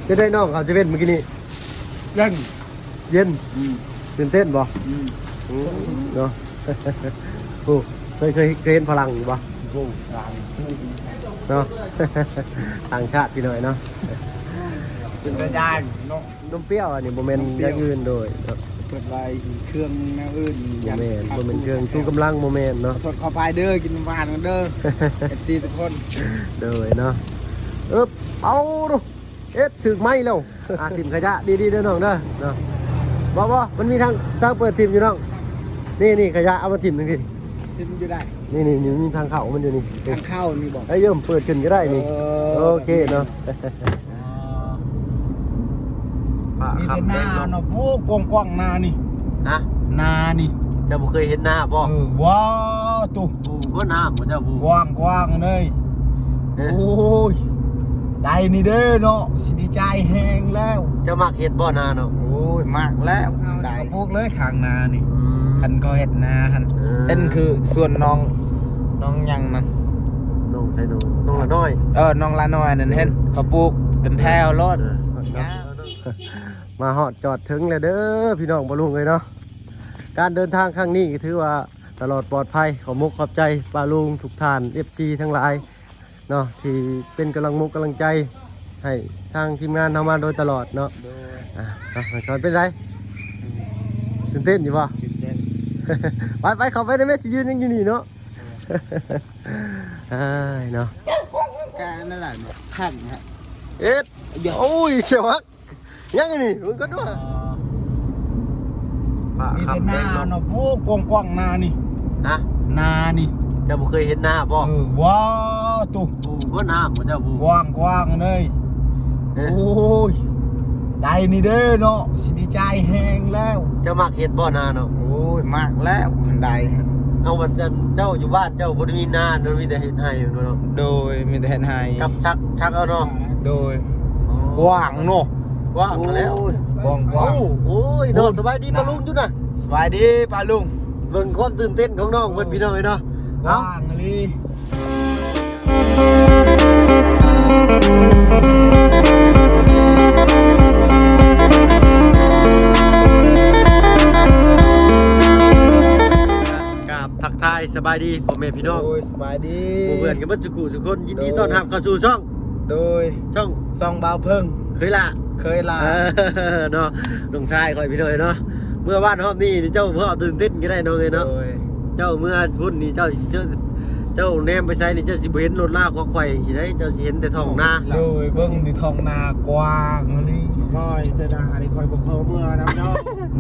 จะได้น้องเขาจะเว้นเมื่อกี้นี้ เล่น เย็นตื่นเต้นบ่เนาะ โอ้เคยเห็นพลังอยู่บ่ โอ้หลัง เนาะ ต่างชาติพี่หน่อยเนาะ เป็นกระยานเนาะ นมเปรี้ยวอันนี้โมเมนต์อย่างอื่นโดยเนาะ เปิดไว้เครื่องแนวอื่น โมเมนต์เครื่องตู้กำลังโมเมนต์เนาะ สดเข้าไปเด้อกินหวานกันเด้อ FC ทุกคน โดยเนาะเอาดูถึงไหมแล้วทีมขยะดีๆเด้อน้องเด้อเนาะบ่มันมีทางเปิดทีมอยู่น้องนี่ขยะเอามาทีมหนึงสิ กินอยู่ได้ นี่มีทางเข้ามันอยู่นี่ ทางเข้านี่บอก เยิ่มเปิดขึ้นก็ได้นี่โอเคเนาะ มีแต่หน้าเนาะโอ้กว้างๆหน้านี่ นะ หน้านี่ เจ้าบ่เคยเห็นหน้าบ่ ว้าวตุ๊ ก็หน้าของเจ้าบ่ กว้างเลยโอ้ยได้นี่เด้อเนาะสิดีใจแห้งแล้ว เจ้ามักเฮ็ดบ่หน้าเนาะ โอ้ยมากแล้วได้พวกเลยข้างหน้านี่คันก็เฮ็ดนาคันเป็นคือส่วนน้องยังนั่น น้องใส่น้องละน้อย น้องละน้อยนั่นเห็นเขาปลูกเป็นแถวรถ มาฮอดจอดถึงแล้วเด้อพี่น้องบ่ลุงเลยเนาะการเดินทางครั้งนี้ถือว่าตลอดปลอดภัยขอมุกขอบใจป้าลุงทุกท่าน FC ทั้งหลายเนาะที่เป็นกำลังใจให้ทางทีมงานทำมาโดยตลอดเนาะสอนเป็นไรตื่นเต้นอยู่ป่ะ ไปเข้าไปในแม่สิยืนยังอยู่นี่เนาะ เนาะ การนั่นแหละถังฮะ โอ้ยเขียวฮักยังไงนี่มึงก็ด้วย มีแต่หน้าเนาะโอ้กว้างๆหน้านี่ นะ หน้านี่ เจ้าบ่เคยเห็นหน้าบ่ ว้าวตุ๊ ก็หน้าของเจ้าบ่ กว้างเลยโอ้ยได้นี่เด้อเนาะสิดีใจแห้งแล้ว เจ้ามักเห็ดบ่หน้าเนาะ โอ้ยมากแล้วคันใด เอาวันจันทร์เจ้าอยู่บ้านเจ้าบ่ได้มีหน้ามันมีแต่เห็ดให้เนาะ โดยมีแต่เห็นให้ กับชักเอาเนาะ โดยกว้างเนาะ กว้างแล้ว กว้าง โอ้ยเนาะสบายดีป้าลุงจุ๊นะ สบายดีป้าลุง เบิ่งความตื่นเต้นของน้องเพิ่นพี่น้องเนาะ กว้างเลย กับทักทายสบายดีพ่อแม่พี่น้อง โดยสบายดี ผู้เพื่อนกันเบิดสุขุสุคนยินดีต้อนรับเข้าสู่ช่อง โดย ช่อง ซองเบาเพิ่ง เคยละ เคยลา เนาะน้องชายคอยพี่น้อยเนาะเมื่อวานรอบนี้นี่เจ้าเพื่อตื่นเต้นก็ได้น้องเลยเนาะ โดย เจ้าเมื่อพุ่นนี่เจ้าแนมไปใช้นี่เจ้าสิบ่เห็นรถลากควายสิได้เจ้าสิเห็นแต่ท้องนา โดยเบิ้งที่ท้องนากว้างเลย คอยเจดาดิคอยบอกเขาเมื่อน้ำเนาะ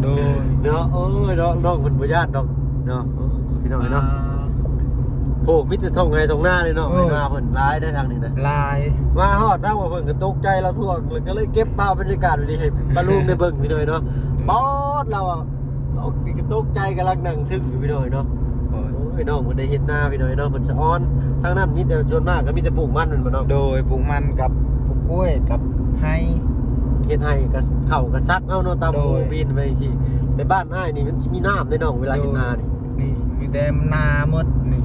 โดย เนาะน้องเพิ่นบ่ญาติดอกเนาะพี่น้อยเนาะโผล่มิตรท้องไงท้องนาเลยเนาะนาเพิ่นร้ายได้ทางนี้นะ ลาย มาฮอดทางว่าเพิ่นก็ตกใจเราทั่วก็เลยเก็บภาพบรรยากาศไว้ดีให้ป้าลุงได้เบิ่งพี่น้อยเนาะป๊อดเราอ่ะตกใจกำลังนั่งซึ้งอยู่พี่น้อยเนาะ โอ้ยน้องมันได้เห็นหน้าพี่น้อยเนาะมันสะอ้อนทางนั้นมีแต่ส่วนมากก็มีแต่ปลูกมันมันบ่เนาะ โดยปลูกมันกับปลูกกล้วยกับไฮ เฮ็ดให้ก็เข้าก็ซักเอาเนาะตาม โดย โควินไปจังซี่แต่บ้านอ้ายนี่มันสิมีน้ำได้น้องเวลาเฮ็ดนานี่ นี่มีแต่นาหมดนี่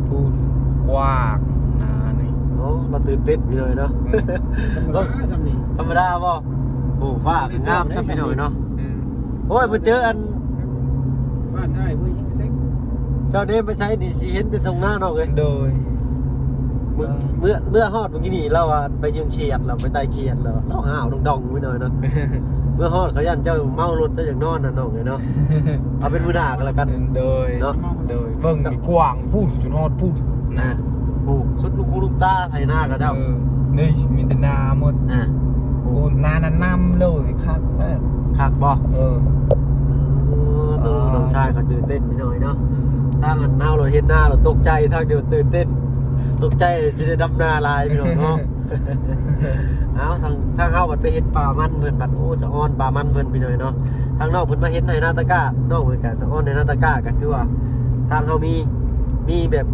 พูดกว้างนานี่ โอ้เราตื่นเต้นพี่น้อยเนาะ ว่าทำนี่ ธรรมดาบ่โอ้ฟ้าก็งามจังพี่น้อยเนาะโอ้ยมาเจออัน บ้านได้เว้ยเต็ก เจ้าเด้ไปใช้นี่สิเห็นแต่ตรงหน้าน้องเอ้ย โดย เมื่อฮอดเมื่อกี้นี่เราอะไปยืมเขียดเราไปไต่เขียดเราห้าวดองๆพี่น้อยเนาะ เมื่อฮอดเขายันเจ้าเมารถเจ้าอย่างนอนน่ะน้องเอ้ยเนาะเอาเป็นมื้อหน้ากันแล้วกัน โดย เนาะ โดยเบิ่งนี่กว้างพูดจุดฮอดพูด นะโอ้สุดลูกคูลูกตาไทยหน้ากับเจ้า นี่มีแต่นาหมด อ่า พูดนานั้นนำเลยครับแม่ คักบ่ เออ ตัวน้องชายเขาตื่นเต้นนิดหน่อยเนาะถ้ามันหน้าเราเห็นหน้าเราตกใจทางเดียวตื่นเต้นตกใจจะได้ดำนาลายพี่น้องเนาะ เอาทางเข้าบัดไปเห็นป่ามันเพิ่นบัดโอ้สะอ้อนป่ามันเพิ่นพี่น้อยเนาะทางนอกเพิ่นมาเห็นในนาตะก้านอกเหมือนกันสะอ้อนในนาตะก้าก็คือว่าทางเฮามีแบบ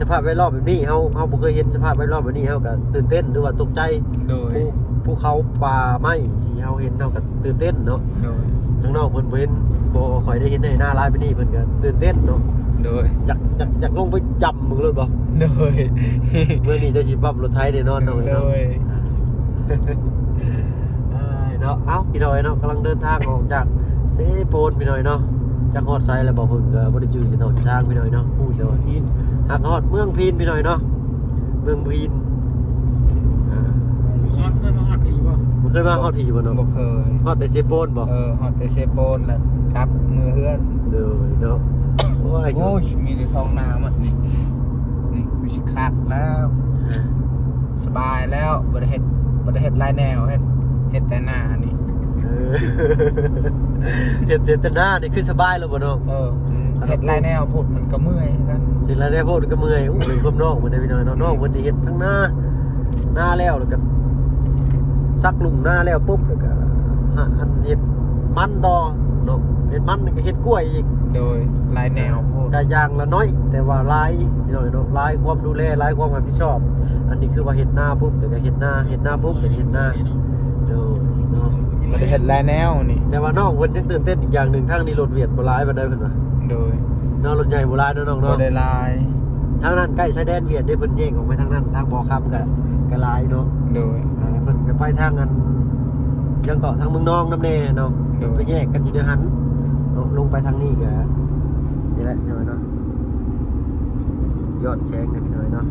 สภาพแวดล้อมแบบนี้เฮาบ่เคยเห็นสภาพแวดล้อมแบบนี้เฮาก็ตื่นเต้นหรือว่าตกใจ โดย ภูเขาป่าไม้สีเฮาเห็นเฮาก็ตื่นเต้นเนาะ โดย ข้างนอกเพิ่นบ่เห็นบ่ค่อยได้เห็นในหน้าร้านไปนี่เพิ่นก็ตื่นเต้นเนาะ โดย อยากลงไปจำมึงเลยบ่ โดย เมื่อนี้จะสิบับรถไทยแน่นอนเนาะ โด เนาะ ย เนาะเอ้าพี่น้อยเนาะกำลังเดินทางออกจากเซโปนพี่น้อยเนาะจากฮอดไซแล้วบอกเพิ่งก็บ่ได้จื้อสิเนาะทางพี่น้อยเนาะพูดเด้อพีนหากฮอดเมืองพีนพี่น้อยเนาะเมืองพีนซ้อนเคยมาหอดผีป่ะ มันเคยมาฮอดพี่บ่เนาะ บ่เคย ฮอดแต่เซโปนบ่ ฮอดแต่เซโปนแล้วครับมือเฮือน เด้อเนาะโอ้ย โอ้ยมีแต่ท้องนาหมดนี่นี่คือสิคักแล้วสบายแล้วบ่ได้เฮ็ดหลายแนวเฮ็ดแต่หน้านี่ เห็นแต่หน้านี่คือสบายแล้วบ่เนาะ เฮ็ดหลายแนวพูดมันก็เมื่อยกัน จริงแล้วได้พูดก็เมื่อยเป็นความนอกมันได้พี่น้อยเนาะนอกมันได้เฮ็ดทั้งหน้าแล้วก็ซักลุงหน้าแล้วปุ๊บแล้วก็อันเฮ็ดมันต่อเนาะเฮ็ดมันก็เฮ็ดกล้วยอีก โดยหลายแนวพูด กะอย่างละน้อย แต่ว่าหลายพี่น้อยเนาะหลายความดูแลหลายความรับผิดชอบ อันนี้คือว่าเฮ็ดหน้าปุ๊บแล้วก็เฮ็ดหน้าปุ๊บแล้วก็เฮ็ดหน้าเนาะ บ่ได้เฮ็ดหลายแนวนี่ แต่ว่าน้องเพิ่นยังตื่นเต้นอีกอย่างหนึงทางนี้รถเวียดบ่หลายปานใดเพิ่นว่า โดย เนาะรถใหญ่บ่หลายเนาะน้อง บ่ เนาะ ได้หลาย ทางนั้นใกล้ชายแดนเวียดได้เพิ่นแยกออกไปทางนั้นทางบ่อคำก็หลายเนาะ โดย เพิ่นก็ไปทางอันยังเกาะทางเมืองนองน้ำแน่เนาะ โดย ไปแยกกันอยู่ในหันเนาะลงไปทางนี้ก็นี่แหละพี่น้อยเนาะยอดแสงเนี่ยพี่น้อยเนาะ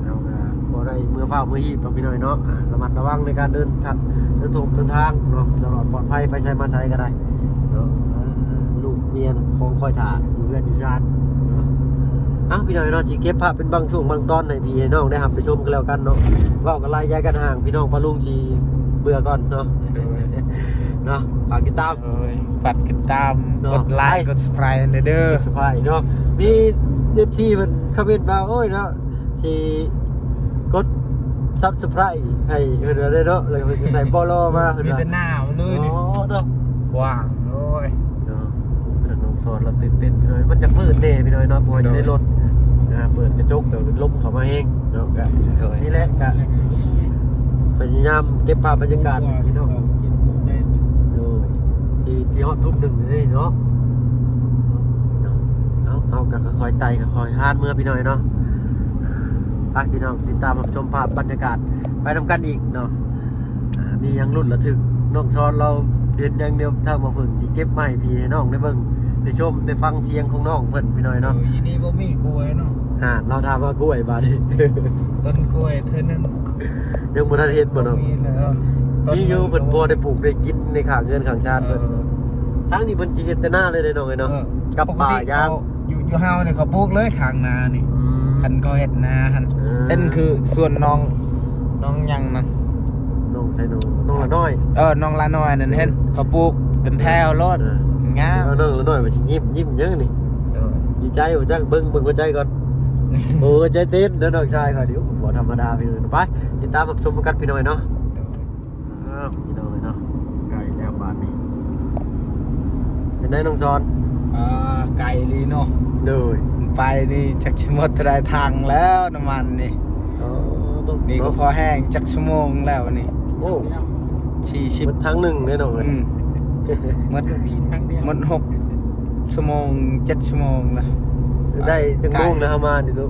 เราก็บ่ได้มือเฝ้ามือหีบเนาะพี่น้อยเนาะระมัดระวังในการเดินทางเดินทางเนาะตลอดปลอดภัยไปใช้มาใช้ก็ได้เนาะลูกเมียของคอยถ่าอยู่เรือนที่ชาติเนาะพี่น้อยเนาะสิเก็บภาพเป็นบางช่วงบางตอนให้พี่ให้น้องได้รับไปชมกันแล้วกันเนาะเว้ากันไล่ย้ายกันห่างพี่น้องปะลุงสิเบื่อก่อนเนาะ เนาะฝากติดตาม โดยฝากติดตาม เนาะ กดไลค์กด Subscribe เด้อ สบายเนาะมีFCเพิ่นคอมเมนต์มาโอ้ยเนาะสิกด Subscribe ให้เพิ่นได้เนาะแล้วเพิ่นก็ใส่โปโลมาเพิ่น มี ว่า แต่หน้ามันเลยนี่ อ๋อเนาะ กว้างโอ้ย เนาะพี่น้องสอนเราตื่นเต้นพี่น้อยมันจะมืดแน่พี่น้อยเนาะเพราะว่าอยู่ในรถเปิดกระจกเดี๋ยวลมเข้ามาเองเนาะก็นี่แหละก็พยายามเก็บภาพบรรยากาศพี่น้อง โดยที่ฮอดทุ่มหนึ่งนี่เนาะเอากับค่อยๆไต่ค่อยๆห้านเมื่อพี่น้อยเนาะไปพี่น้องติดตามชมภาพบรรยากาศไปทำกันอีกเนาะมียังรุ่นระทึกน้องชอนเราเรียนอย่างเดียวถ้ามาเพิ่งจีเก็บไม้พี่ให้น้องได้เบิ่งได้ชมได้ฟังเสียงของน้องเพิ่นพี่น้อยเนาะ อีนี่บ่มีกล้วยเนาะ เราทำมากล้วยบาดนี้ ต้นกล้วยเธอหนึง ยังบ่ทันเฮ็ดบ่เนาะ มีแล้ว มีอยู่เพิ่นพอได้ปลูกได้กินในข้างเงินข้างชาติเพิ่นทั้งนี้เพิ่นสิเฮ็ดแต่หน้าเลยเด้น้องเอ้ยเนาะกับป่ายาง อยู่เฮาเนี่ยเขาปลูกเลยข้างนานี่คันก็เฮ็ดนาหั่น เป็นคือส่วนน้องยังนั่น น้องใช่น้องละน้อย น้องละน้อยนั่นเห็นเขาปลูกเป็นแถวรถงาม น้องละน้อยว่าสิยิ้มเยอะนี่ดีใจบ่จักเบิ่งหัวใจก่อนโอ้ใจเต้นเด้อน้องชายค่ะเดี๋ยวบ่ธรรมดาพี่น้อยไปติดตามรับชมกันพี่น้อยเนาะพี่น้อยเนาะใกล้แล้วบ้านนี้เป็นได้น้องซอน ไก่ลีเนาะ เด้อ ไปนี่จักชั่วโมงเท่าไรทางแล้วน้ำมันนี่นี่ก็พอแห้งจักชั่วโมงแล้วนี่ โอ้ 40 มันทางหนึ่งแน่นอนเลย หมด6ชั่วโมง7ชั่วโมงละ ได้จังมุ่งนะฮะมาดิตุ๊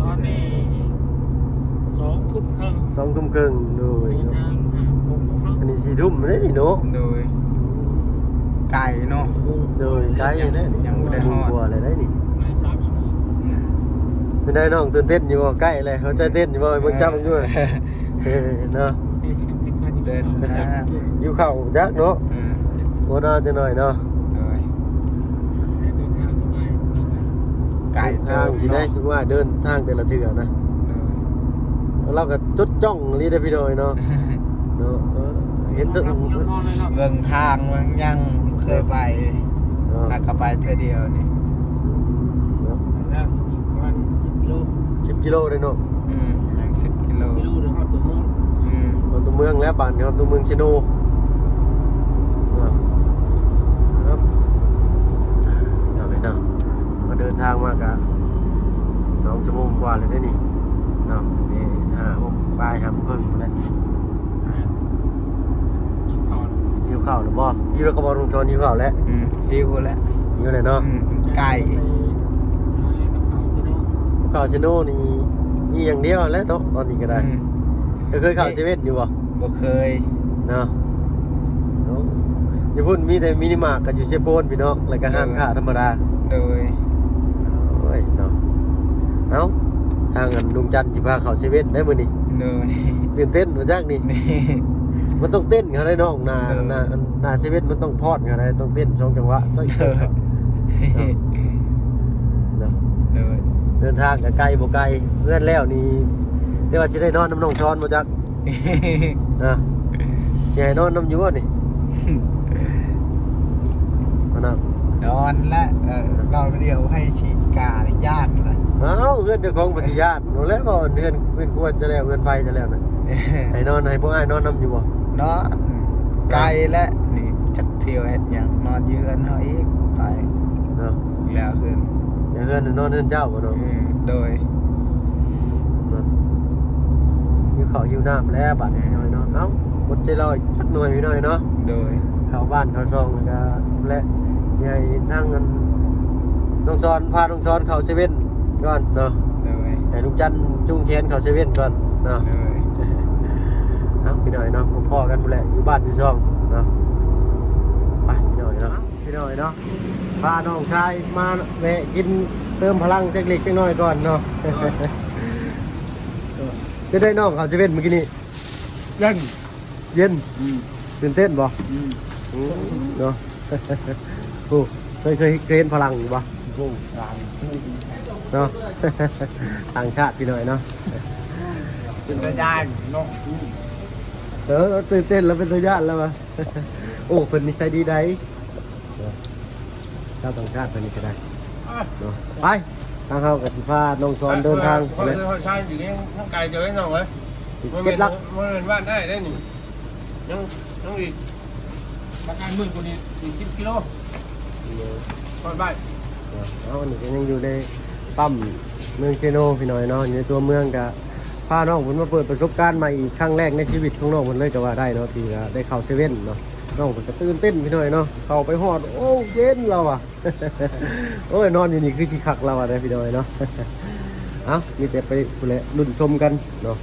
ตอนนี้2 ทุ่มครึ่ง 2 ทุ่มครึ่งโดย ทาง6 โมง อันนี้4 ทุ่มเลยนี่เนาะ โดยไก่เนาะ โดยไกลเลยนี่ ยังบ่ได้ฮอด กลัวเลยได้นี่ ใน3 ชั่วโมง ไม่ได้น้องตื่นเต้นอยู่บ่ใกล้เลยเขาใจเต้นอยู่บ่เบิ่งจับมันอยู่เนาะ เดินนะ อยู่เข้าจักเนาะบ่น่าจะหน่อยเนาะ โดย เดินทางสบาย ไก่ ทางสิได้สิว่าเดินทางแต่ละเทื่อนะเราก็จดจ้องลีได้พี่น้อยเนาะเนาะเห็นตึก เบิ่งทางมันยังเคยไปหากไปเท่อเดียวนี่ แล้วอีกประมาณ10 กิโล 10 กิโลเลยเนาะ ยัง10 กิโล กิโลถึงฮอดตัวเมือง มันตัวเมืองแล้วบ้านเขาตัวเมืองเชโนครับเอาไปเนาะก็เดินทางมากะ2 ชั่วโมงกว่าเลยได้นี่เนาะนี่5 6 ปลาย5 ครึ่งแล้ว อีกก่อน หิวข้าวหรือบ่หิวแล้วก็บ่ลงจอหิวข้าวแล้ว หิวแล้ว หิวเลยเนาะ ไก่ กับเขาซิโน ข้าวเชโนนี่ นี่อย่างเดียวแล้วเนาะตอนนี้ก็ได้เคยเข้าเซเว่นอยู่บ่ บ่เคย เนาะอย่าพูดมีแต่มินิมาร์ทกับอยู่เชฟโปนพี่น้องแล้วก็ห้างค้าธรรมดา โดย โอ้ยเนาะเอ้าทางอันลุงจันทร์สิพาเข้าเซเว่นได้มื้อนี้ โดย ตื่นเต้นบ่จักนี่ นี่ มันต้องเต้นเขาได้น้องหน้าเซเว่นมันต้องพอดเขาได้ต้องเต้น2จังหวะต้องอีกเนาะ โดย เดินทางก็ไกลบ่ไกลเพื่อนแล้วนี่แต่ว่าสิได้นอนน้ำน้องช้อนบ่จักนะสิให้นอนน้ำอยู่บ่นี่เอานะ นอนและนอนเดียวให้ฉีดกาญาติละ เอ้าเพื่อนเจ้าของปัจจุบันโน่นแล้วบ่เพื่อนควรจะแล้วเพื่อนไฟจะแล้วนะให้นอนให้พวกอ้ายนอนน้ำอยู่บ่ นอนไกลและนี่จักเที่ยวเฮ็ดหยังนอนยืนเฮาอีกไป เนาะ แล้วขึ้น อย่าเพื่อนนอนเพื่อนเจ้าบ่เนาะ โดย หิวข้าวหิวน้ำแล้วบัดนี้น้อยเนาะเอ้าอดใจรออีกจักหน่อยพี่น้อยเนาะ โดย เข้าบ้านเข้าซองแล้วก็และสิให้นั่งกันน้องซอนพาน้องซอนเข้าเซเว่นก่อนเนาะ โดย ให้ลุงจันทร์จุงแขนเข้าเซเว่นก่อนเนาะ โดย เอ้าพี่น้อยเนาะพ่อๆกันพุ่นแหละอยู่บ้านอยู่ซองเนาะไปพี่น้อยเนาะพี่น้อยเนาะพาน้องชายมาแวะกินเติมพลังจักเล็กจักน้อยก่อนเนาะ จะได้น้องเข้าเซเว่นเมื่อกี้นี้ ยัน เย็นตื่นเต้นบ่ เนาะ โอ้เคยเห็นพลังอยู่ปะ โอ้กลาง เนาะ ต่างชาติพี่หน่อยเนาะ เป็นตาญาติเนาะ ตื่นเต้นแล้วเป็นตัวญาติแล้วปะ โอ้เพิ่นนิสัยดีได้ชาวต่างชาติเพิ่นนี่ก็ได้เนาะไปทางเฮากับสิพาน้องสอนเดินทาง เลยใช่อยู่นี่ทั้งไกลเจอให้น้องเลย เก็บลัก มันเป็นบ้านได้ได้นี่ยังอีกประกันหมื่นกว่านี้อีก10 กิโลก่อนบ้าน เอาอันนี้ก็ยังอยู่ในปั๊มเมืองเซโนพี่หน่อยเนาะอยู่ในตัวเมืองก็พาน้องเพิ่นมาเปิดประสบการณ์ใหม่อีกครั้งแรกในชีวิตของน้องเพิ่นเลยก็ว่าได้เนาะที่ก็ได้เข้าเซเว่นเนาะน้องเพิ่นก็ตื่นเต้นพี่หน่อยเนาะเข้าไปฮอดโอ้เย็นเราอ่ะ โอ้ยนอนอยู่นี่คือสิคักเราอ่ะเด้อพี่หน่อยเนาะ เอ้ามีแต่ไปพุ่นแหละรุ่นชมกันเนาะ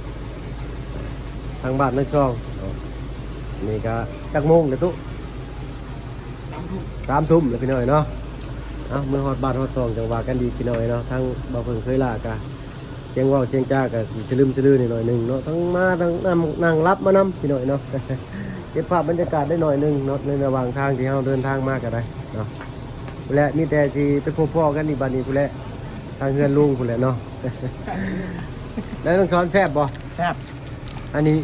ทางบ้านในช่องเนาะนี่ก็จักโมงเด้อตุ๊3 ทุ่มแล้วพี่หน่อยเนาะเอ้าเมื่อฮอดบ้านฮอดซองจังว่ากันดีพี่หน่อยเนาะทั้งบ่เพิ่งเคยลากะเสียงเว้าเสียงจากะสิสลืมสลือนิดหน่อยหนึงเนาะทั้งมาทั้งนั่งรับมานำพี่หน่อยเนาะ เก็บภาพบรรยากาศได้หน่อยหนึงเนาะในระหว่างทางที่เราเดินทางมาก็ได้เนาะพุ่นแหละมีแต่สิไปพบพ่อกันอีกบัดนี้พุ่นแหละทางเฮือนลุงพุ่นแหละเนาะ แล้วต้องช้อนแซ่บบ่ แซ่บ อันนี้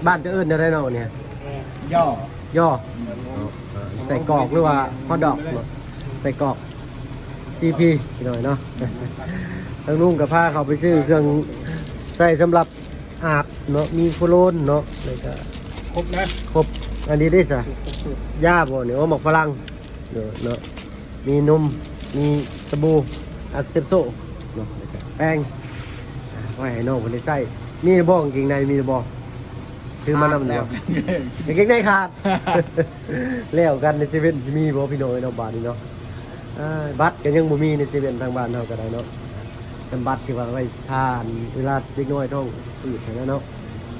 บ้านจะเอิ้นจะได้เนาะเนี่ย ย่อย่ อใส่กรอกหรือว่าฮอทดอกเนาะใส่กรอก CP พี่หน่อยเนาะ ทางลุงกับผ้าเขาไปซื้อเครื่องใส่สำหรับอาบเนาะมีโคโลนเนาะแล้วก็ ครบนะ ครบอันนี้ได้สะย่าบ่เนี่ยว่าหมกฝรั่งเนาะมีนมมีสบู่อัดเซปโซเนาะแล้วก็แป้งไว้ให้น้องคนได้ใส่มีบ่กางเกงในมีบ่ซื้อมานำเนาะกางเกงในขาด แล้วกันในเซเว่นสิมีบ่พี่น้อยเนาะบ้านนี้เนาะบัตรก็ยังบ่มีในเซเว่นทางบ้านเฮาก็ได้เนาะสมบัติที่ว่าไว้ทานเวลาเด็กน้อยท้องอืดให้เนาะ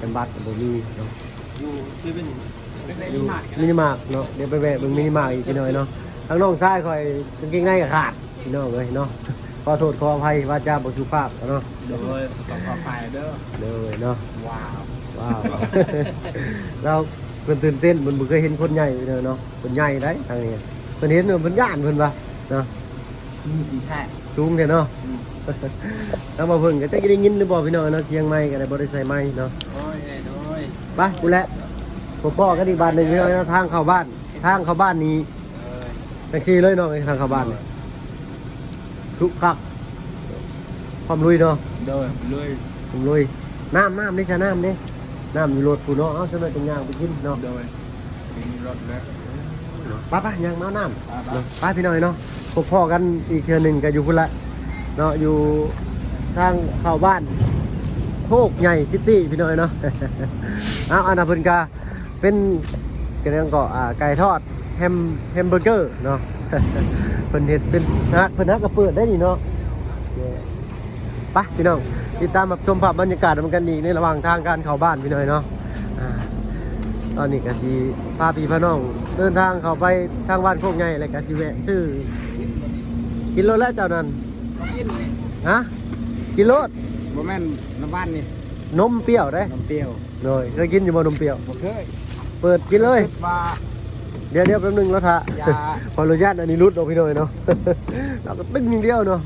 สมบัติก็บ่มีเนาะ อยู่เซเว่น อยู่มินิมาร์ทเนาะเดี๋ยวไปแวะเบิ่งมินิมาร์ทอีกทีหน่อยเนาะทางน้องชายคอยกางเกงในก็ขาดพี่น้องเลยเนาะขอโทษขออภัยว่าจาบ่สุภาพเนาะ โดยต้องขอไปเด้อ เลยเนาะ ว้าว ว้าว เราเพิ่นตื่นเต้นเพิ่นบ่เคยเห็นคนใหญ่เลยเนาะคนใหญ่ได้ทางนี้เพิ่นเห็นเพิ่นย่านเพิ่นว่าเนาะ ดีแท้ สูงแท้เนาะ แล้วมาเพิ่นก็จะได้ยินหรือบ่พี่น้องเนาะเสียงไมค์ก็ได้บ่ได้ใส่ไมค์เนาะ โอ้ยโอ้ย ไปกูแหละผมพ่อกันอีกบ้านหนึงพี่น้องเนาะทางเข้าบ้านนี้จังซี่เลยเนาะทางเข้าบ้านนี่ทุกคักความลุยเนาะ โดยลุย ผมลุยน้ำนี่ซะน้ำนี่น้ำอยู่รถผู้เนาะเอาซะหน่อยจังย่างไปกินเนาะ โดยมีรถแล้ว ไปย่างมาเอาน้ำเนาะไปพี่น้อยเนาะพบพ่อกันอีกเทื่อหนึงก็อยู่พุ่นละเนาะอยู่ทางเข้าบ้านโคกใหญ่ซิตี้พี่น้อยเนาะ เอาอันนั้นเพิ่นก็เป็นกระเรื่องก็ไก่ทอดแฮมเบอร์เกอร์เนาะ เพิ่นเฮ็ดเป็นเพิ่นฮักก็เปิดได้นี่เนาะไปพี่น้อง ติดตามแบบชมภาพบรรยากาศมันกันอีกในระหว่างทางการเข้าบ้านพี่น้อยเนาะตอนนี้ก็สิพาพี่พาน้องเดินทางเข้าไปทางบ้านโคกใหญ่แล้วก็สิแวะซื้อกินรถแล้วเจ้านั้น กินนี่ ฮะกินรถ บ่แม่นน้ำบ้านนี่ นมเปรี้ยวได้ น้ำเปรี้ยว เลยเคยกินอยู่บ่นมเปรี้ยว บ่เคย เปิดกินเลย ว่า เดี๋ยวแป๊บนึงแล้วท่ะ อย่า ขออนุญาตอันนี้รุดออกพี่หน่อยเนาะ เราก็ตึ้งอย่างเดียวเนาะ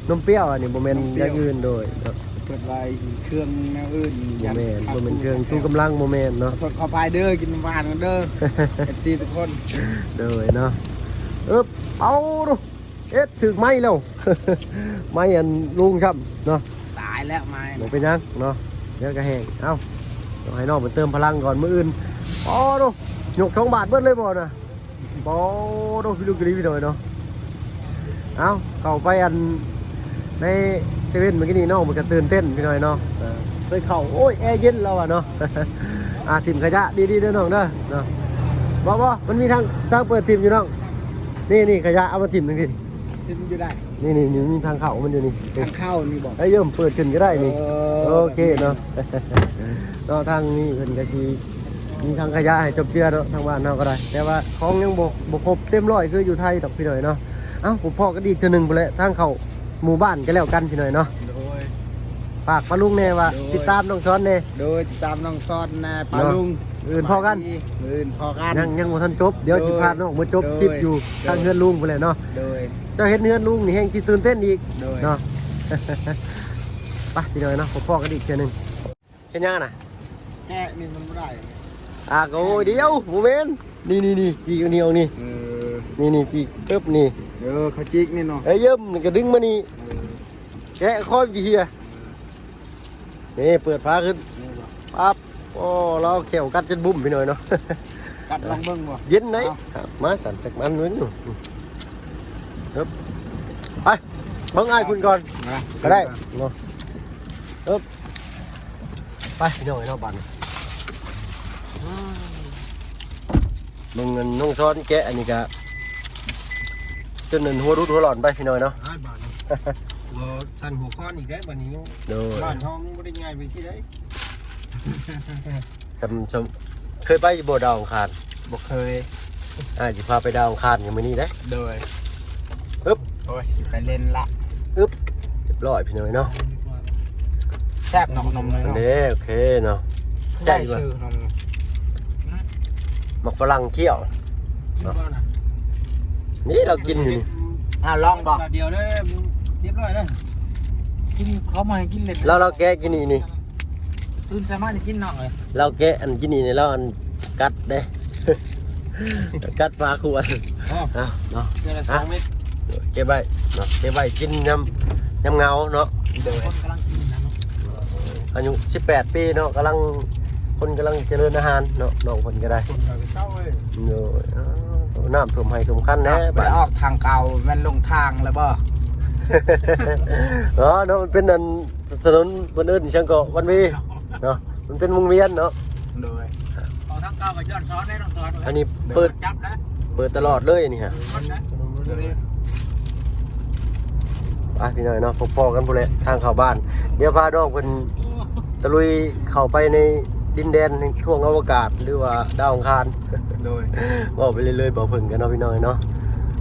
นมเปรี้ยวอันนี้โมเมนต์อย่างอื่นโดยเนาะ เปิดไว้เครื่องแนวอื่น โมเมนต์โมเมนต์เครื่องชูกำลังโมเมนต์เนาะ สดขอพายเด้อกินน้ำหวานกันเด้อ FC ทุกคน โดยเนาะเอาดูเอ๊ะถึงไม้แล้ว ไม้อันลุงครับเนาะ ตายแล้วไม้ หนูเป็นยังเนาะเดี๋ยวก็แห้งเอ้าเดี๋ยวให้น้องมันเติมพลังก่อนมื้ออื่นอ๋อดูหยก2 บาทเบิดเลยบ่น่ะบ่ดูพี่ลูกกรีพี่หน่อยเนาะเอ้าเข้าไปอันในเซเว่นเมื่อกี้นี่น้องมันก็ตื่นเต้นพี่หน่อยเนาะเคยเข้าโอ้ยแอร์เย็นแล้วอ่ะเนาะ ถิ่มขยะดีๆเด้อน้องเด้อเนาะบ่มันมีทางเปิดถิ่มอยู่น้องนี่ขยะเอามาถิ่มนึงสิ กินอยู่ได้ นี่มีทางเข้ามันอยู่นี่ ทางเข้านี่บอก ไอ้เยิ่มเปิดขึ้นก็ได้นี่ เอ โอเคเนาะ เนาะทางนี้เพิ่นก็สิมีทางขยะให้จบเจือเนาะทางบ้านเฮาก็ได้ แต่ว่าของยังบ่ครบเต็มร้อยคืออยู่ไทยดอกพี่หน่อยเนาะเอ้าผมพ่อก็ดีอีกเทื่อหนึงพุ่นแหละทางเข้าหมู่บ้านก็แล้วกันพี่หน่อยเนาะ โดย ฝากป้าลุงแน่ว่าติดตามน้องซ้อนแน่ โดยติดตามน้องซอนนะปลาลุง อื่นพอกัน อื่นพอกัน ยังบ่ทันจบเดี๋ยวสิพาน้องมาจบคลิปอยู่ทางเฮือนลุงพุ่นแหละเนาะ โดย เจ้าเฮ็ดเฮือนลุงนี่แฮงสิตื่นเต้นอีก โดย เนาะ ไปพี่หน่อยเนาะผมพ่อกันอีกเทื่อหนึงเฮ็ดยังน่ะ แค่นี่มันไม่ได้ โอ้ยเดียวโมเมนต์นี่จีกเหนียวนี่ เออ นี่จีกปึ๊บนี่ เขาจิกนี่เนาะ เอ้ยเยิ่มนี่ก็ดึงมานี่แกะคอยจีเฮียนี่เปิดฟ้าขึ้น นี่บอก ปั๊บโอ้เราเขียวกัดจนบุ่มไปหน่อยเนาะ กัดลองเบิ้งบ่ เย็นไหนมาสั่นจากมันนู้นอยู่ปึ๊บไปเบิ่งอ้ายคุณก่อนก็ได้เนาะปึ๊บไปพี่น้อยเนาะบ้านมึงเงินน้องซ้อนแกะอันนี้ก็จนเงินหัวรุดหัวหลอนไปพี่น้อยเนาะ อ้ายบาทบ่สั่นหัวข้อนอีกได้บัดนี้ โดย บ้านห้องบ่ได้ง่ายไปสิได้ สมเคยไปอยู่บ่ดาวอังคาร บ่เคย จะพาไปดาวอังคารกันมื้อนี้เด้ โดย ปึ๊บ โอ้ยไปเล่นละ เรียบร้อยพี่น้อยเนาะ แซ่บนมเลย อัน เนาะ นี้โอเคเนาะ ใช่ชื่อนม หมักฝรั่งเคี่ยว นี่เรากินอยู่นี่ ลองบอก เดียวเด้อเรียบร้อยเด้อ กินเขามาให้กินเลย เราแกะกินนี่ ตื่นสามารถจะกินหน่อย เราแกะอันกินนี่เราอันกัดเด้ กัดปลาขวด อ๋อ เนาะ เดือนละ2เม็ด เก็บไว้เนาะเก็บไว้กินยำเงาเนาะ โดย คนกำลังกินนะเนาะ อายุ18 ปีเนาะคนกำลังเจริญอาหารเนาะน้องคนก็ได้ คนก็เศร้าเว้ย โอ้ยน้ำท่วมให้ท่วมคันแน่ ไปออกทางเก่าแม่นลงทางแล้วบ่ เนาะมันเป็นอันถนนบนอื่นเชียงเกาะวันวีเนาะมันเป็นวงเวียนเนาะ โดย เอาทั้งก้าวกับย้อนซ้อนได้ต้องซ้อน อันนี้เปิด จับแล้ว เปิดตลอดเลยนี่ฮะ มันนะ ไปพี่น้อยเนาะพอๆกันพุ่นแหละทางเข้าบ้านเดี๋ยวพาน้องเพิ่นตะลุยเข้าไปในดินแดนในช่วงอวกาศหรือว่าดาวอังคาร โดย ว่าไปเรื่อยๆบ่เพิ่งกันเนาะพี่น้อยเนาะ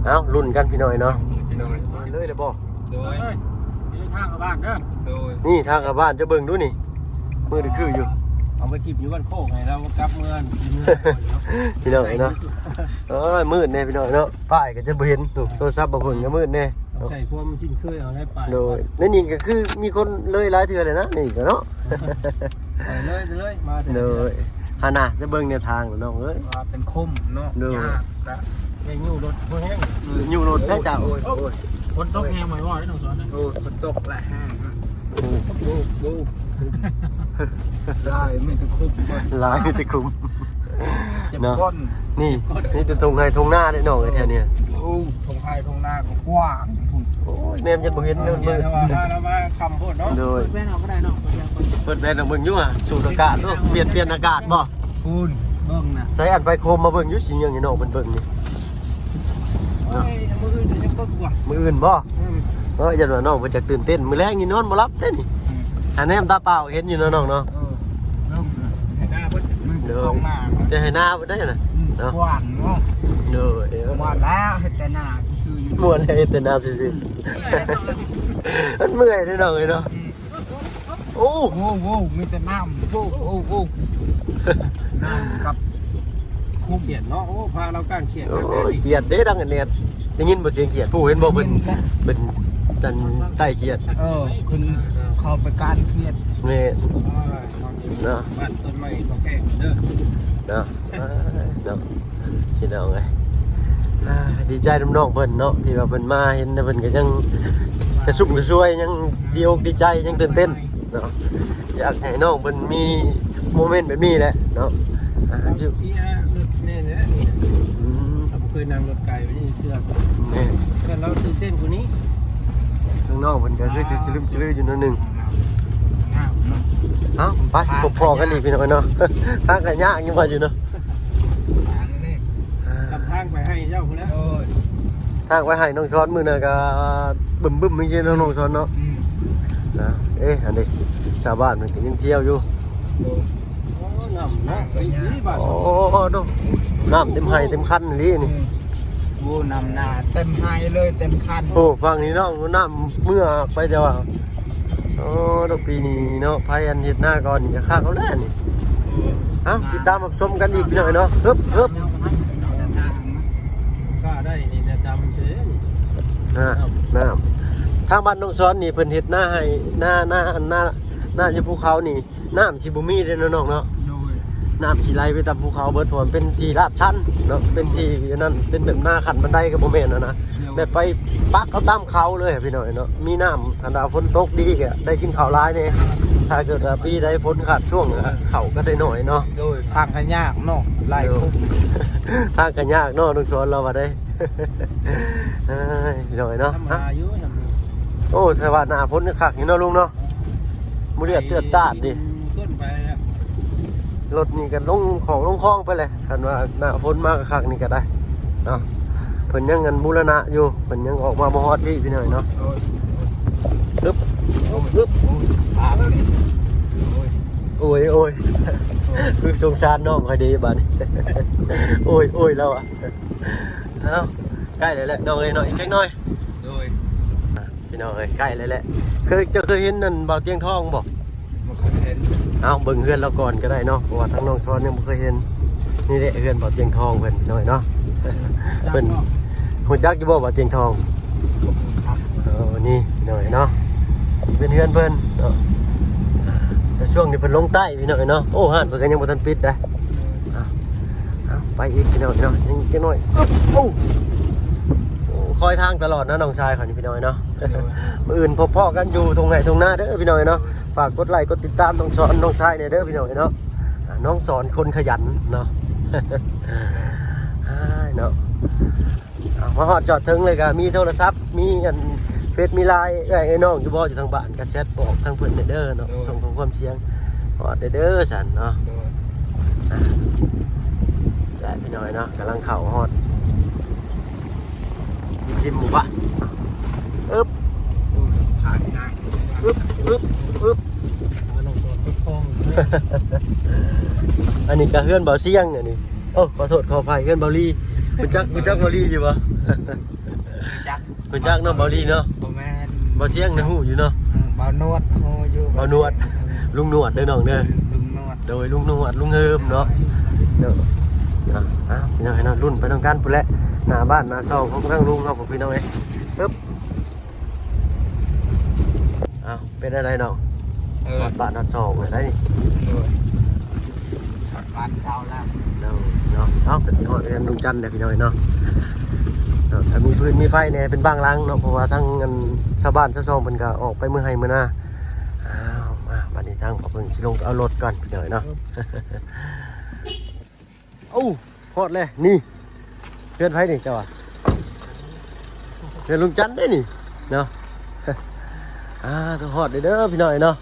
เอ้ารุ่นกันพี่น้อยเนาะ โดย เลยเลยบ่ โด เฮ้ ย ยนี่ทางกับบ้านเด้อ โดย นี่ทางเข้าบ้านจะเบิ่งดูนี่มือนี่คืออยู่ เอาไปชิบอยู่บ้านโคกให้เรากลับเมือง พี่น้อยเนาะมืดแน่พี่น้อยเนาะป้ายก็จะบ่เห็นดูโทรศัพท์บ่เพิ่งก็มืดแน่ ใส่ความสิ้นเคยเอาได้ไป โดยนั่นนี่ก็คือมีคนเลยหลายเทื่อเลยนะนี่ก็เนาะ ไปเลยมาเถ โด อะ ยฮานะจะเบิ่งแนวทางเนาะเอ้ย ว่าเป็นคุ้มเนาะ โดย ยากละ ไอ้ยูรถพวกแห้ง อยู่รถแท้จ้าโอ้ย คนตกแหงหมายว่าได้ต้องซ้อนนะ โอ้ฝนตกละห้างบูได้ไม่ต้องคุ้มบ่ หลายแต่คุ้ม เจ็บ เนาะ ก้น นี่จะทงไห้ทงหน้าได้น้องไอ้แท้เนี่ย โอ้ทงไห้ทงหน้าก็กว้าง โอ้ยแนมจะบ่เห็นเด้อ เมื่ เบิ่ อง เรามาคำพูดเนาะ โดย แม่เอาก็ได้เนาะ เปิดแว่นเอาเบิ่งอยู่อ่ะสูดอากาศเนาะเปลี่ยนอากาศบ่ พูนเบิ่งนะ ใช้อันไฟโคมมาเบิ่งอยู่สิยังนี่น้องเพิ่นเบิ่งนี่ เฮ้ยมืออื่นจะยังก็กว่า มื้ออื่นบ่อย่าว่าน้องเพิ่นจะตื่นเต้นมื้อแรกนี่นอนบ่หลับเด้นี่ อันนี้ตาเปล่าเห็นอยู่เนาะน้องเนาะ ลง ให้หน้าเพิ่น มันจะลงหน้า จะให้หน้าได้น่ะ เนาะหวานเนาะ เด้อ หวานแล้วเห็ดแต่หน้าซื่อๆอยู่ ม่วนเลยแต่หน้าซื่อๆมันเมื่อยเด้อน้องเอ้ยเนาะโอ้ โอ้โหมีแต่น้ำโอ้น้ำกับ คู่เขียนเนาะโอ้พาเราก้างเขียน โอ้ยเขียดเด้ดังอันเนี้ยได้ยินบ่เสียงเขียดผู้เห็นบ่เพิ่นจันใต้เขียด คุณเข้าไปการเครียด นี่เนาะ บ้านต้นไม้ก็แก่เด้อ เนาะเนาะคิดเอาไงดีใจน้องๆเพิ่นเนาะที่ว่าเพิ่นมาเห็นเพิ่นก็ยังกระชุ่มกระชวยยังดีอกดีใจยังตื่นเต้นเนาะอยากให้น้องเพิ่นมีโมเมนต์แบบนี้แหละเนาะอยู่ พี่ฮะรถแน่เนี่ยนี่ผมเคยนั่งรถไกลไปนี่เสื้อ นี่ เพื่อนเราตื่นเต้นกว่านี้ ข้างนอกเพิ่นก็คือสิสลึมสลืออยู่นิดนึง น้ำเนาะ เอ้าไปพอกันอีกพี่น้องเนาะทางกันยากยังว่าอยู่เนาะ ทางนี่ ทำทางไปให้เจ้าคนแล้ว ทางไปให้น้องซ้อนมื้อน่ะก็บึ้มๆไม่ใช่น้องซ้อนเนาะนะอันนี้ชาวบ้านมันก็ยังเที่ยวอยู่ โอ้น้ำเนาะไปที่บ้าน โอ้ดูน้ำเต็มไห้เต็มคันนี่นี่ โอ้นำหน้าเต็มไฮเลยเต็มคัน โอ้ฝั่งนี้เนาะน้ำเมื่อไปแต่ว่าโอ้ดอกปีนี้เนาะพายันเห็ดหน้าก่อนจะฆ่าเขาแล้วนี่เอ้าติดตามรับชมกันอีกหน่อยเนาะฮึบ ก็ได้นี่ดำเสียนี่ น้ำทางบ้านน้องซ้อนนี่เพิ่นเห็ดหน้าให้หน้าจะภูเขานี่น้ำสิบุมีเด้อน้องเนาะ โดย น้ำสิไหลไปตามภูเขาเบิดเพราะมันเป็นที่ลาดชันเนาะเป็นที่นั่นเป็นแบบหน้าขันบันไดกับโมเมนต์นะแบบไปปักเขาตามเขาเลยพี่หน่อยเนาะมีน้ำถ้าดาวฝนตกดีก็ได้กินข้าวร้ายเนี่ยถ้าเกิดว่าปีใดฝนขาดช่วงเขาก็ได้หน่อยเนาะ โดยทางกันยากเนาะไล่คุ้ม ทางกันยากเนาะลุงชวนเรามาได้ พี่หน่อยเนาะ ทำมาอายุทำ โอ้แต่ว่าหน้าฝนขักอยู่เนาะลุงเนาะมือเลือดเตือนตาดดิ ต้นไปแล้ว รถนี่กันลงของลงคลองไปเลยคันว่าหน้าฝนมากขักนี่ก็ได้เนาะเพิ่นยังเงินบูรณะอยู่เพิ่นยังออกมาบ่ฮอดพี่หน่อยเนาะ ปึ๊บปึ๊บ ทางนี่ โอ้ยคือสงสารน้องคอยดีบ้านี้ โอ้ยแล้วอ่ะเอ้าใกล้เลยแหละน้องเอ้ยน้องอีกเล็กน้อย โดย พี่น้องเอ้ยใกล้เลยแหละเคยเห็นนั่นเบาเตียงทองบ่ มาคอนเทนต์ เอ้าเบิ่งเฮือนเราก่อนก็ได้เนาะเพราะว่าทั้งน้องซ้อนยังบ่เคยเห็นนี่แหละเฮือนเบาเตียงทองเพิ่นพี่น้อยเนาะ เพิ่นฮู้จักอยู่บ่เบาเตียงทองนี่พี่น้อยเนาะเป็นเฮือนเพิ่นเนาะแต่ช่วงนี้เพิ่นลงใต้พี่น้อยเนาะโอ้ห้านเพิ่นก็ยังบ่ทันปิดได้เอาไปอีกพี่น้อยเนาะยังจักหน่อยอึ๊บโอ้คอยทางตลอดนะน้องชายเขานี่พี่น้อยเนาะ มื้ออื่นพบพ่อกันอยู่ตรงไหนตรงหน้าเด้อพี่น้อยเนาะฝากกดไลค์กดติดตามน้องสอนน้องชายเนี่ยเด้อพี่น้อยเนาะน้องสอนคนขยันเนาะ เนาะมาฮอดจอดถึงเลยก็มีโทรศัพท์มีอันเฟซมีไลน์ไอ้น้องอยู่บ่อยู่ทางบ้านก็แชทบอกทางเพิ่นเด้อเนาะส่งข้อความเสียงฮอดเด้อสันเนาะ โดย แต่พี่น้อยเนาะกำลังเข้าฮอดพิมพ์หมู่บ้านอึ๊บ ทางได้ อึ๊บน้องตัวทุกคลอง อันนี้ก็เฮือนเบาเสียงอันนี้โอ้ขอโทษขออภัยเฮือนเบาลีคุณจักเบาลีอยู่บ่ จัก คุณจักเนาะเบาลีเนาะ บ่แม่น เบาเสียงในหูอยู่เนาะ เบานวดโฮอยู่ เบานวดลุงหนวดเด้อน้องเด้อ ลุงนวด โดยลุงหนวดลุงเฮิมเนาะเนาะพี่น้องให้น้องรุ่นไปต้องการพุ่นแหละหน้าบ้านหน้าซองของทั้งลุงเขาบอกพี่น้องเอ้ยปึ๊บเป็นอะไรน้องบ้านหน้าซองอะไรนี่ บ้านเช่าแล้ว เนาะเป็นสิฮอดเป็นลุงจันทร์เด้อพี่น้องเนาะถ้ามีฟืนมีไฟเนี่ยเป็นบางหลังเนาะเพราะว่าทั้งเงินชาวบ้านชาวซองเพิ่นก็ออกไปมื้อให้มื้อหน้ามาบัดนี้ทางเพิ่นสิลงเอารถก่อนพี่น้องเนาะ โอ้ฮอดเลยนี่เพื่อนไผนี่เจ้าอ่ะเพื่อนลุงจันทร์ได้นี่เนาะ ต้องฮอดเด้อพี่น้อยเนาะ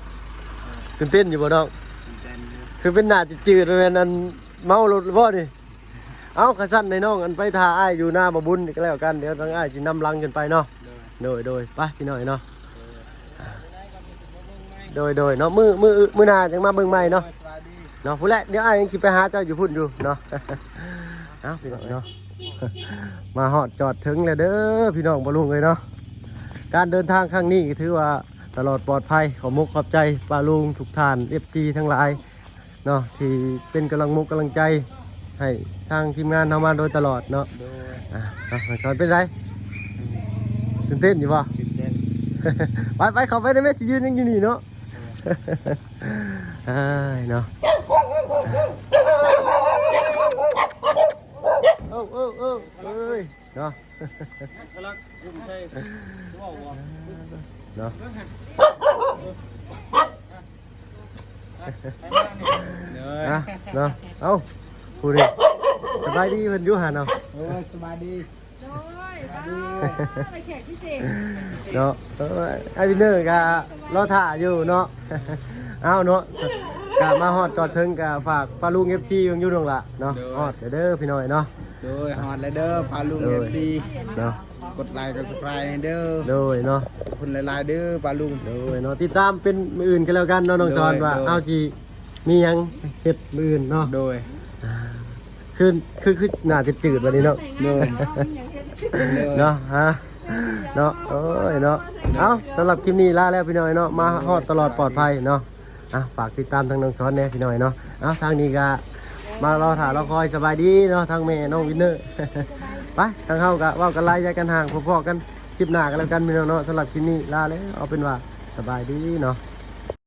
ตื่นเต้นอยู่บ่น้องคือเป็นหน้าจืดๆเลยนั่นเมารถบ่นี่เอ้ากระสั่นในน้องอันไปทาอ้ายอยู่หน้าบ่บุญก็แล้วกันเดี๋ยวทางอ้ายสินำลังกันไปเนาะโดยไปพี่น้อยเนาะ โดยเนาะมื้อหน้าจังมาเบิ่งใหม่เนาะ สบายดี เนาะพุ่นแหละเดี๋ยวอ้ายยังสิไปหาเจ้าอยู่พุ่นอยู่เนาะ เอ้าพี่น้องเนาะ มาฮอดจอดถึงแล้วเด้อพี่น้องบ่ลุงเลยเนาะการเดินทางครั้งนี้ถือว่าตลอดปลอดภัยขอมุกขอบใจป้าลุงทุกท่าน FC ทั้งหลายเนาะที่เป็นกำลังมุกกำลังใจให้ทางทีมงานทำมาโดยตลอดเนาะ โดย สอนเป็นไรตื่นเต้นอยู่ป่ะ ตื่นเต้น ไปเข้าไปได้ไหมสิยืนยังอยู่นี่เนาะ เอ้ยเนาะเอ้ยเนาะ กำลังยุ่งใช่ว่าว่า เนาะ เลย เนาะเอ้าพูดดิสบายดีเพิ่นอยู่หาเนาะ โอ้ยสบายดี โอ้ยบ้าอะไรแขกพิเศษ เนาะไอ้วินเนอร์ก็รอถ่าอยู่เนาะ เอาเนาะกะมาฮอดจอดถึงกะฝากปลาลุง FC ยังอยู่ตรงละเนาะฮอดเด้อพี่น้อยเนาะ โดยฮอดเลยเด้อพาลุง FC เนาะ กดไลค์กด subscribe ให้เด้อ โดยเนาะ ขอบคุณหลายๆเด้อพาลุง โดยเนาะติดตามเป็นมืออื่นกันแล้วกันเนาะน้องจอนว่า โดย เอาจีมีหยังเฮ็ดมืออื่นเนาะ โดย คือหน้าจะจืดวันนี้เนาะ ใส่งานแล้วยังเฮ็ด เนาะฮะเนาะโอ้ยเนาะเอาสำหรับคลิปนี้ลาแล้วพี่น้อยเนาะมาฮอดตลอดปลอดภัยเนาะฝากติดตามทางน้องสอนแน่พี่น้อยเนาะทางนี้ก็มารอถ่ายรอคอยสบายดีเนาะทางแม่น้องวินเนอร์ ไปทางเฮาก็เว้ากันไล่ใจกันห่างพอๆกันคลิปหน้ากันแล้วกันพี่น้องเนาะสำหรับคลิปนี้ลาแล้วเอาเป็นว่าสบายดีเนาะ